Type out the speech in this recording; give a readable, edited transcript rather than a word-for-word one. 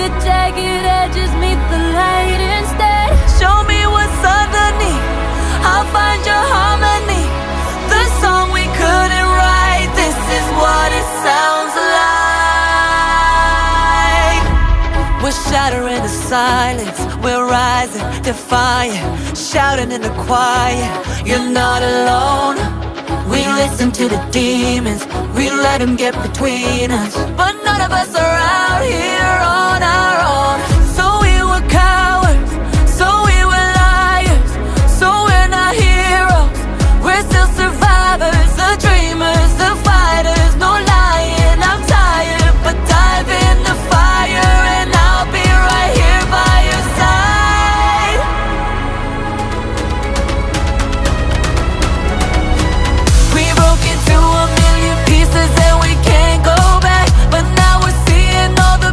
the jagged edges meet the light instead. Show me what's underneath, I'll find your harmony. The song we couldn't write, this is what it sounds like. We're shattering the silence, we're rising, defiant, shouting in the quiet. You're not alone. We listen to the demons, we let them get between us, but none of us are out